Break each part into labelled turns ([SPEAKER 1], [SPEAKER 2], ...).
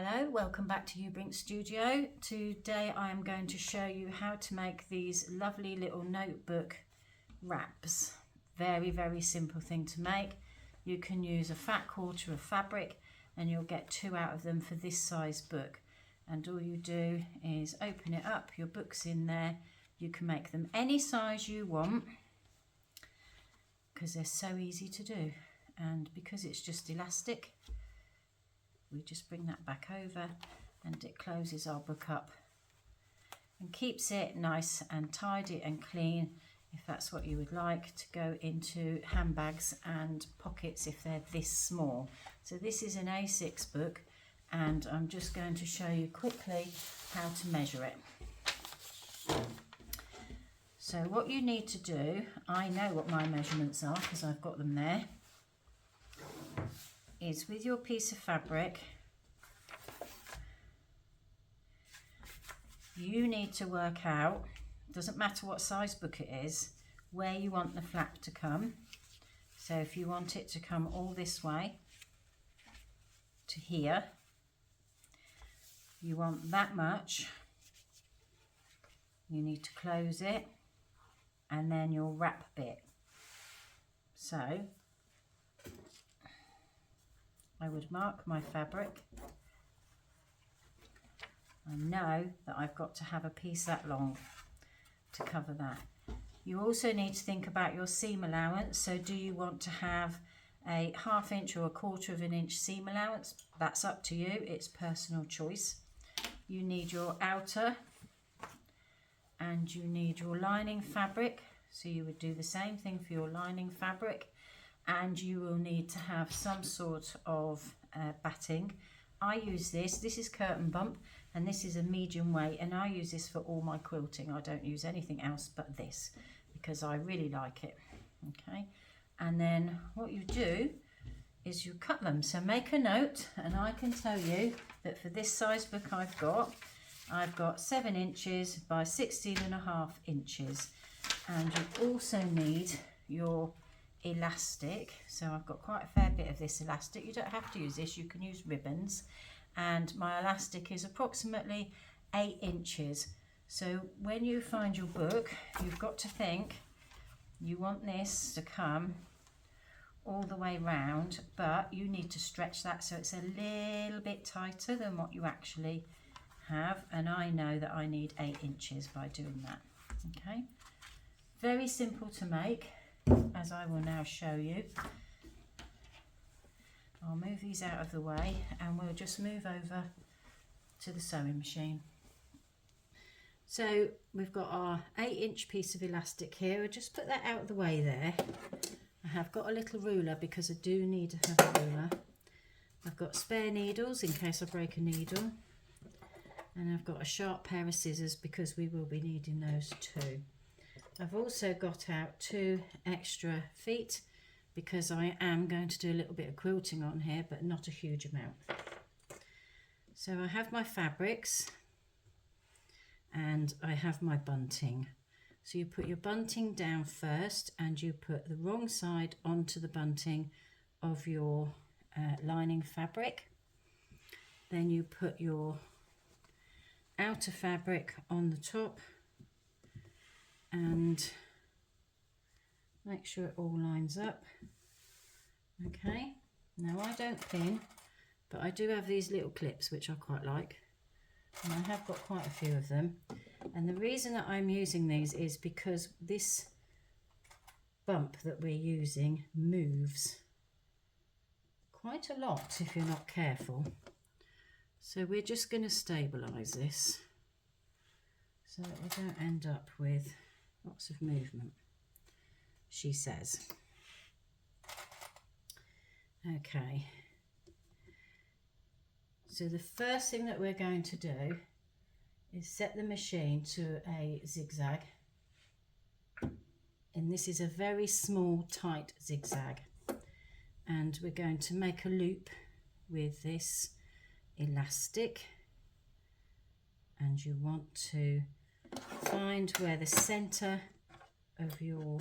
[SPEAKER 1] Hello, welcome back to Ubrink Studio. Today I am going to show you how to make these lovely little notebook wraps. Very simple thing to make. You can use a fat quarter of fabric and you'll get 2 out of them for this size book. And all you do is open it up, your book's in there. You can make them any size you want because they're so easy to do. And because it's just elastic, we just bring that back over and it closes our book up and keeps it nice and tidy and clean, if that's what you would like, to go into handbags and pockets if they're this small. So this is an A6 book and I'm just going to show you quickly how to measure it. So what you need to do, I know what my measurements are because I've got them there, is with your piece of fabric, you need to work out, doesn't matter what size book it is, where you want the flap to come. So if you want it to come all this way to here, you want that much, you need to close it and then your wrap bit. So I would mark my fabric. I know that I've got to have a piece that long to cover that. You also need to think about your seam allowance. So do you want to have a 1/2 inch or 1/4 of an inch seam allowance? That's up to you, it's personal choice. You need your outer and you need your lining fabric. So you would do the same thing for your lining fabric. And you will need to have some sort of batting. I use this is curtain bump, and this is a medium weight, and I use this for all my quilting. I don't use anything else but this because I really like it. Okay, and then what you do is you cut them. So make a note, and I can tell you that for this size book I've got 7 inches by 16.5 inches, and you also need your elastic. So I've got quite a fair bit of this elastic. You don't have to use this, you can use ribbons, and my elastic is approximately 8 inches. So when you find your book, you've got to think you want this to come all the way round, but you need to stretch that so it's a little bit tighter than what you actually have, and I know that I need 8 inches by doing that. Okay, very simple to make, as I will now show you. I'll move these out of the way and we'll just move over to the sewing machine. So we've got our 8-inch piece of elastic here. I'll just put that out of the way there. I have got a little ruler because I do need to have a ruler. I've got spare needles in case I break a needle, and I've got a sharp pair of scissors because we will be needing those too. I've also got out 2 extra feet because I am going to do a little bit of quilting on here, but not a huge amount. So I have my fabrics and I have my bunting. So you put your bunting down first and you put the wrong side onto the bunting of your lining fabric. Then you put your outer fabric on the top and make sure it all lines up. Okay, now I don't pin, but I do have these little clips which I quite like, and I have got quite a few of them. And the reason that I'm using these is because this bump that we're using moves quite a lot if you're not careful. So we're just going to stabilise this so that we don't end up with lots of movement, she says. Okay, so the first thing that we're going to do is set the machine to a zigzag, and this is a very small tight zigzag, and we're going to make a loop with this elastic, and you want to find where the center of your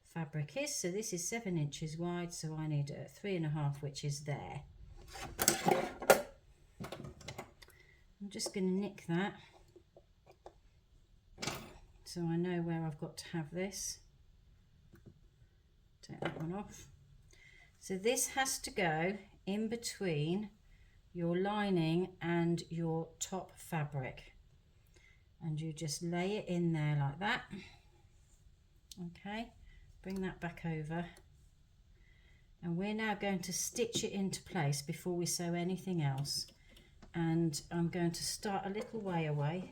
[SPEAKER 1] fabric is. So this is 7 inches wide, so I need 3.5, which is there. just going to nick that so I know where I've got to have this. Take that one off. So this has to go in between your lining and your top fabric, and you just lay it in there like that. Okay, bring that back over, and we're now going to stitch it into place before we sew anything else. And I'm going to start a little way away,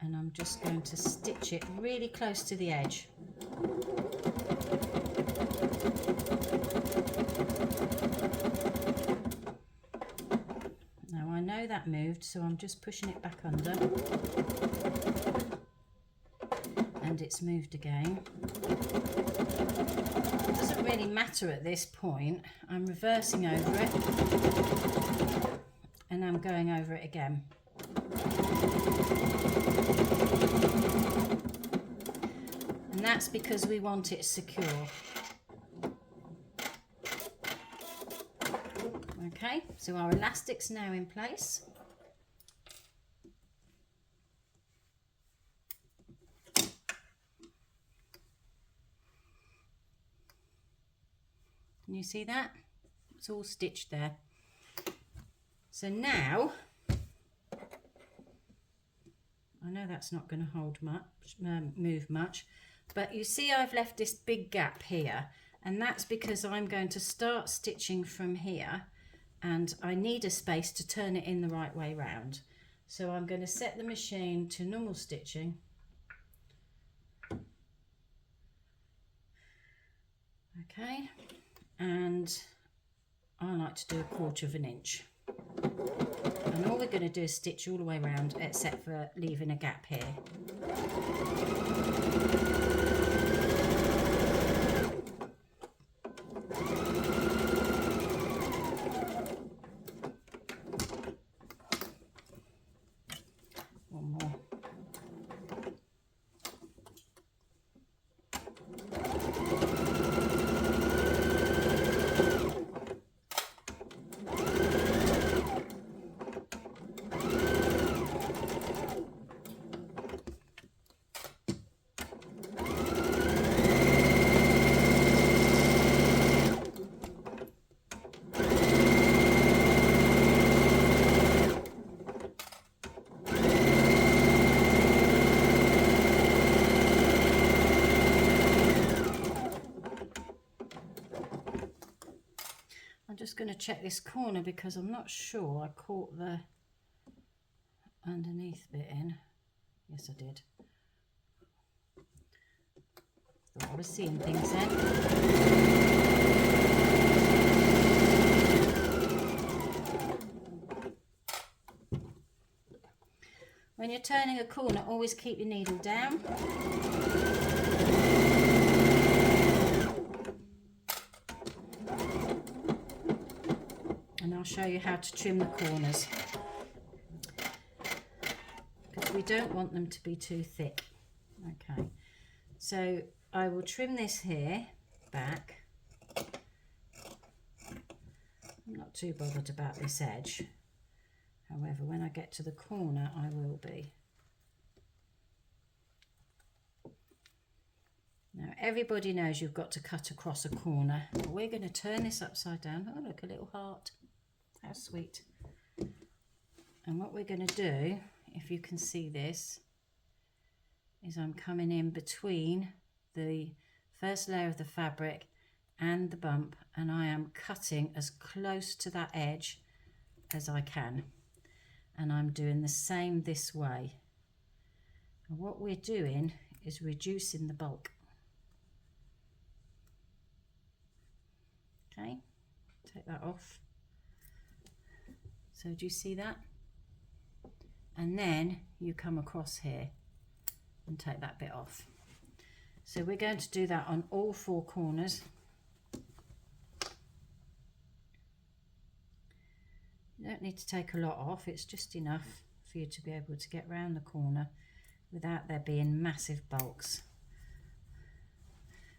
[SPEAKER 1] and I'm just going to stitch it really close to the edge. Now I know that moved, so I'm just pushing it back under, and it's moved again. It doesn't really matter at this point. I'm reversing over it and I'm going over it again. And that's because we want it secure. Okay, so our elastic's now in place. Can you see that? It's all stitched there. So now, I know that's not going to hold much, move much, but you see I've left this big gap here, and that's because I'm going to start stitching from here, and I need a space to turn it in the right way round. So I'm going to set the machine to normal stitching. Okay, and I like to do 1/4 of an inch. And all we're going to do is stitch all the way around, except for leaving a gap here. One more. I'm just going to check this corner because I'm not sure I caught the underneath bit in. Yes, I did. Thought I was seeing things then. When you're turning a corner, always keep your needle down. And I'll show you how to trim the corners, because we don't want them to be too thick. Okay, so I will trim this here back. I'm not too bothered about this edge. However, when I get to the corner, I will be. Now, everybody knows you've got to cut across a corner. But we're going to turn this upside down. Oh, look, a little heart. How sweet. And what we're going to do, if you can see this, is I'm coming in between the first layer of the fabric and the bump, and I am cutting as close to that edge as I can. And I'm doing the same this way. And what we're doing is reducing the bulk. Okay, take that off. So do you see that? And then you come across here and take that bit off. So we're going to do that on all 4 corners. You don't need to take a lot off, it's just enough for you to be able to get round the corner without there being massive bulks,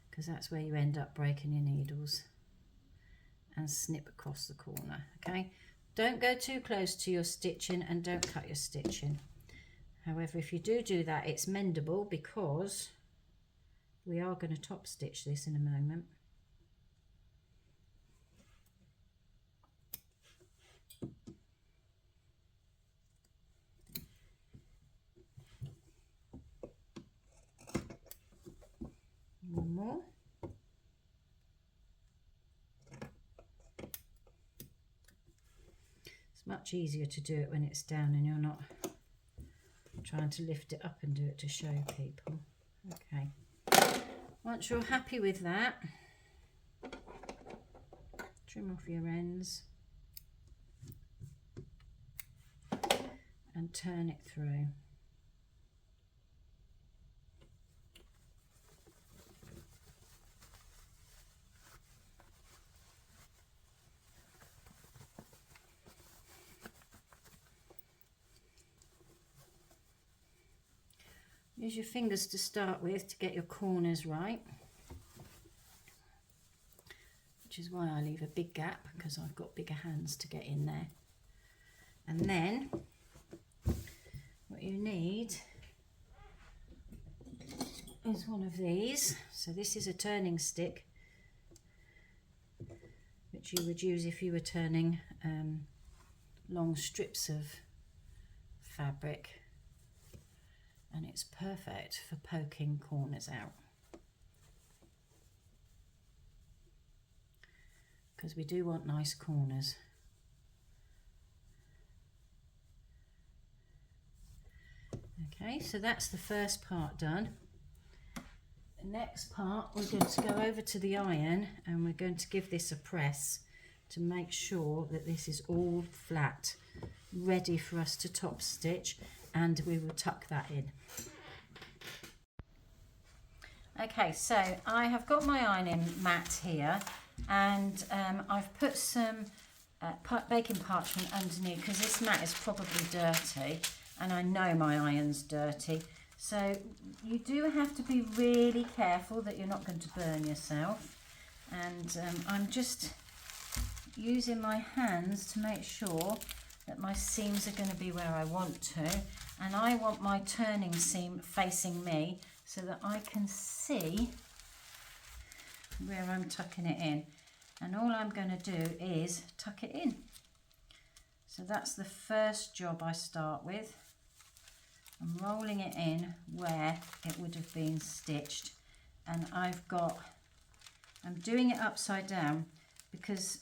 [SPEAKER 1] because that's where you end up breaking your needles, and snip across the corner. Okay, Don't go too close to your stitching and don't cut your stitching. However, if you do that, it's mendable because we are going to top stitch this in a moment. One more. It's much easier to do it when it's down and you're not trying to lift it up and do it to show people. Okay. Once you're happy with that, trim off your ends and turn it through. Use your fingers to start with to get your corners right, which is why I leave a big gap, because I've got bigger hands to get in there. And then what you need is one of these. So this is a turning stick, which you would use if you were turning long strips of fabric. And it's perfect for poking corners out, because we do want nice corners. Okay, so that's the first part done. The next part, we're going to go over to the iron and we're going to give this a press to make sure that this is all flat, ready for us to top stitch, and we will tuck that in. Okay, so I have got my ironing mat here, and I've put some baking parchment underneath because this mat is probably dirty and I know my iron's dirty. So you do have to be really careful that you're not going to burn yourself. And I'm just using my hands to make sure that my seams are going to be where I want to, and I want my turning seam facing me so that I can see where I'm tucking it in, and all I'm going to do is tuck it in. So that's the first job I start with. I'm rolling it in where it would have been stitched, and I'm doing it upside down because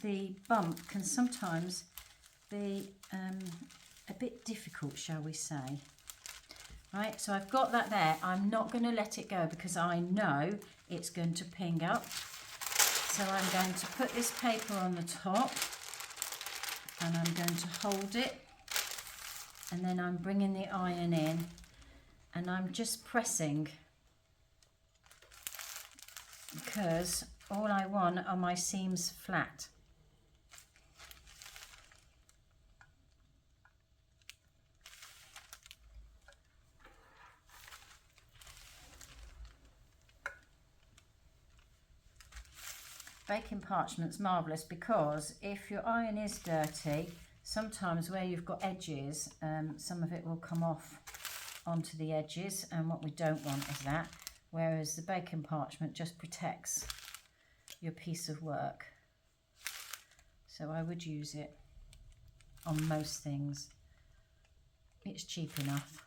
[SPEAKER 1] the bump can sometimes be a bit difficult, shall we say. Right, so I've got that there. I'm not going to let it go because I know it's going to ping up. So I'm going to put this paper on the top and I'm going to hold it, and then I'm bringing the iron in and I'm just pressing, because all I want are my seams flat. Baking parchment's marvellous because if your iron is dirty, sometimes where you've got edges, some of it will come off onto the edges, and what we don't want is that, whereas the baking parchment just protects your piece of work. So I would use it on most things. It's cheap enough.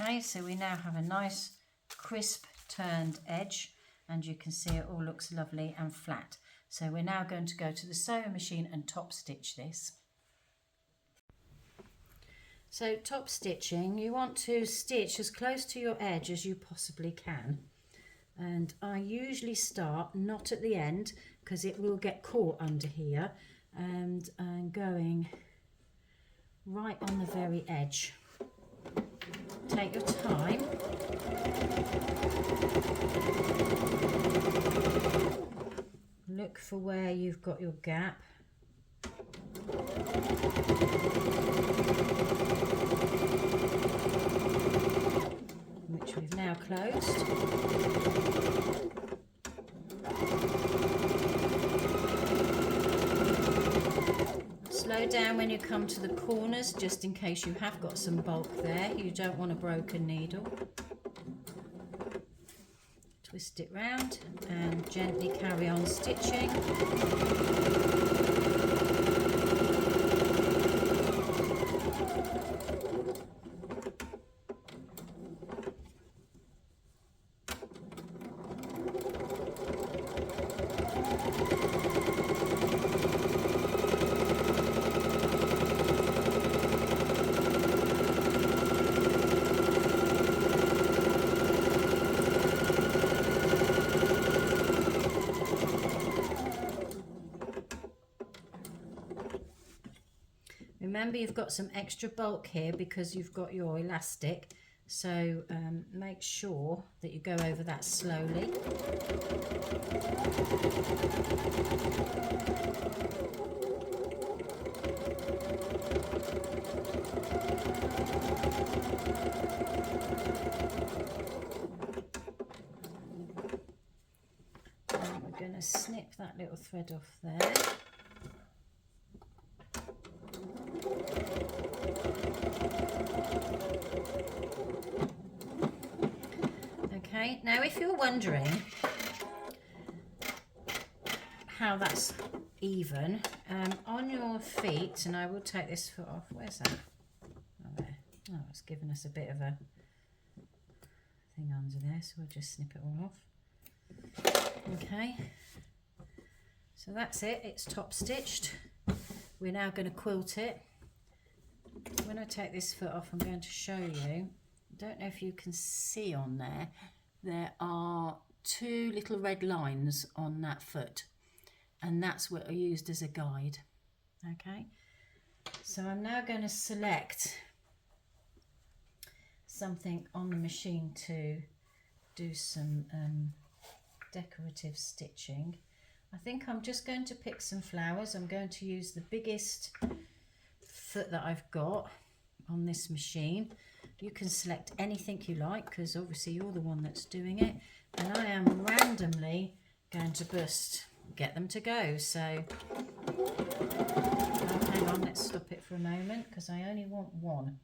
[SPEAKER 1] Okay, so we now have a nice crisp turned edge, and you can see it all looks lovely and flat. So we're now going to go to the sewing machine and top stitch this. So top stitching, you want to stitch as close to your edge as you possibly can. And I usually start not at the end because it will get caught under here, and I'm going right on the very edge. Take your time. Look for where you've got your gap. closed. Slow down when you come to the corners, just in case you have got some bulk there. You don't want a broken needle. Twist it round and gently carry on stitching. Remember, you've got some extra bulk here because you've got your elastic, so make sure that you go over that slowly. And we're going to snip that little thread off there. Okay, now if you're wondering how that's even, on your feet, and I will take this foot off. Where's that? Oh, there. Oh, it's given us a bit of a thing under there, so we'll just snip it all off. Okay, so that's it, it's top stitched. We're now going to quilt it. When I take this foot off, I'm going to show you. I don't know if you can see on there, there are two little red lines on that foot, and that's what I used as a guide. Okay, so I'm now going to select something on the machine to do some decorative stitching. I think I'm just going to pick some flowers. I'm going to use the biggest foot that I've got on this machine. You can select anything you like because obviously you're the one that's doing it, and I am randomly going to just get them to go. So hang on, let's stop it for a moment because I only want one.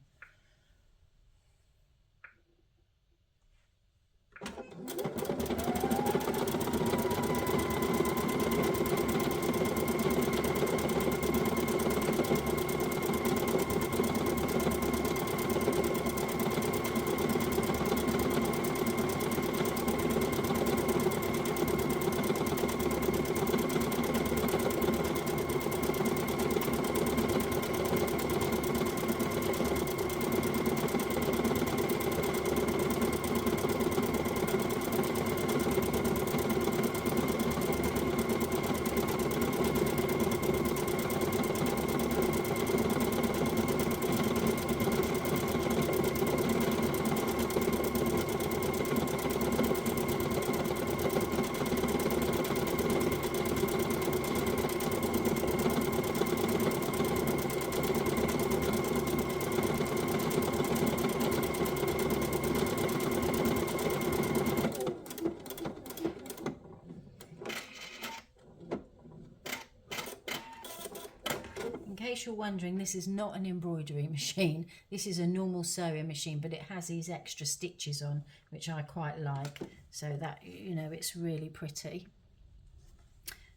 [SPEAKER 1] In case you're wondering, this is not an embroidery machine. This is a normal sewing machine, but it has these extra stitches on, which I quite like, so that, you know, it's really pretty.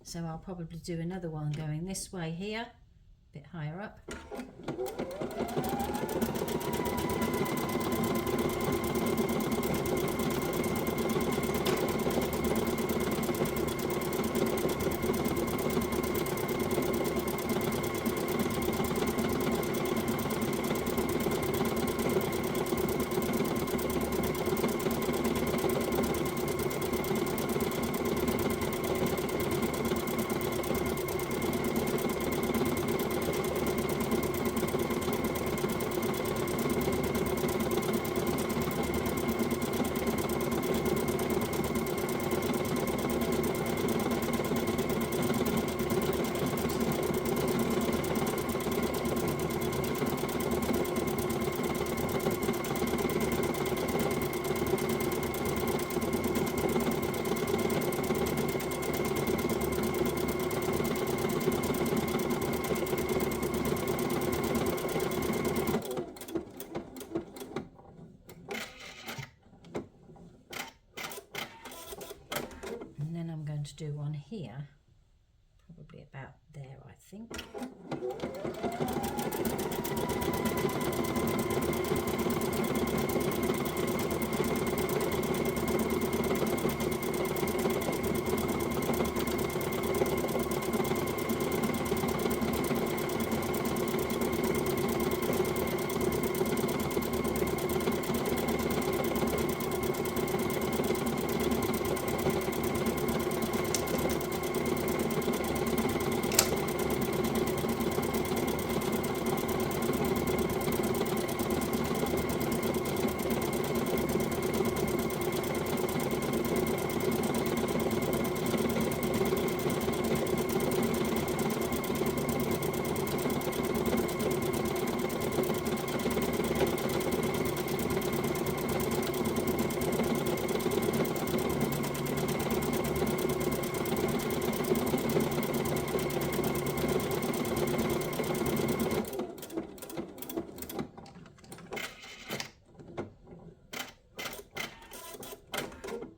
[SPEAKER 1] So I'll probably do another one going this way here, a bit higher up. do one here, probably about there, I think.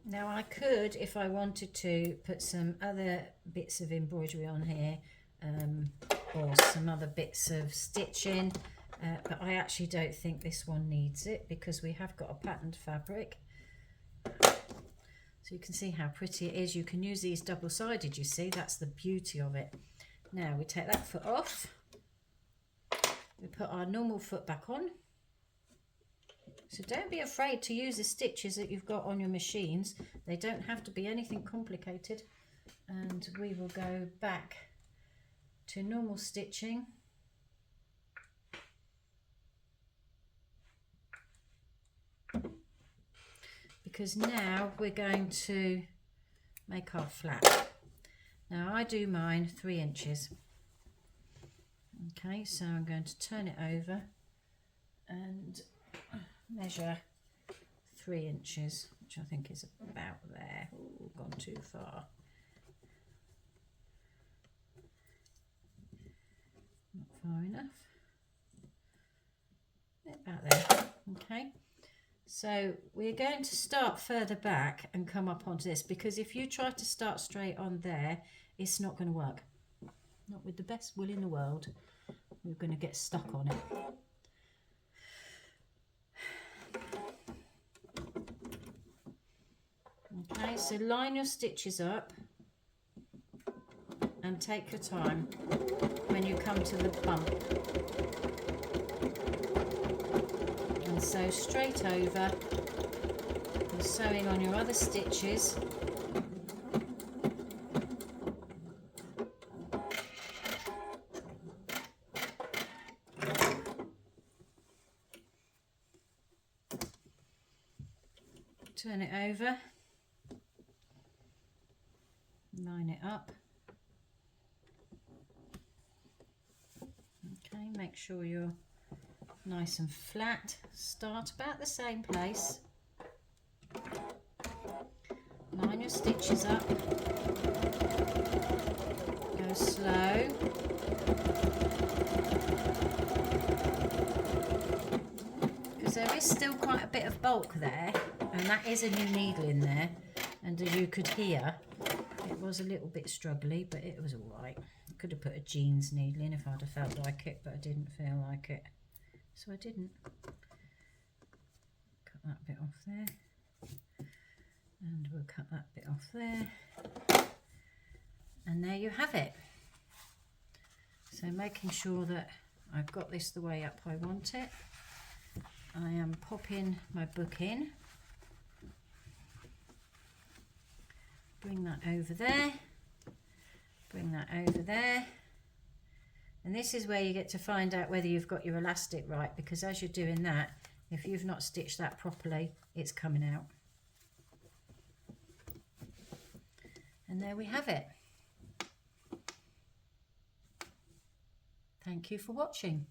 [SPEAKER 1] Now I could, if I wanted to, put some other bits of embroidery on here, or some other bits of stitching, but I actually don't think this one needs it because we have got a patterned fabric. So you can see how pretty it is. You can use these double-sided, you see, that's the beauty of it. Now we take that foot off, we put our normal foot back on. So don't be afraid to use the stitches that you've got on your machines. They don't have to be anything complicated. And we will go back to normal stitching. Because now we're going to make our flap. Now I do mine 3 inches. Okay, so I'm going to turn it over and measure 3 inches, which I think is about there. Ooh, gone too far. Not far enough. About there. Okay. So we're going to start further back and come up onto this, because if you try to start straight on there, it's not going to work. Not with the best will in the world. We're going to get stuck on it. Okay, so line your stitches up and take your time when you come to the bump. And sew straight over. You're sewing on your other stitches. Turn it over. Line it up. Okay, make sure you're nice and flat. Start about the same place. Line your stitches up. Go slow. Because there is still quite a bit of bulk there, and that is a new needle in there, and as you could hear, it was a little bit struggly, but it was all right. I could have put a jeans needle in if I'd have felt like it, but I didn't feel like it, so I didn't. Cut that bit off there, and we'll cut that bit off there, and there you have it. So making sure that I've got this the way up I want it, I am popping my book in. Bring that over there, bring that over there, and this is where you get to find out whether you've got your elastic right, because as you're doing that, if you've not stitched that properly, it's coming out. And there we have it. Thank you for watching.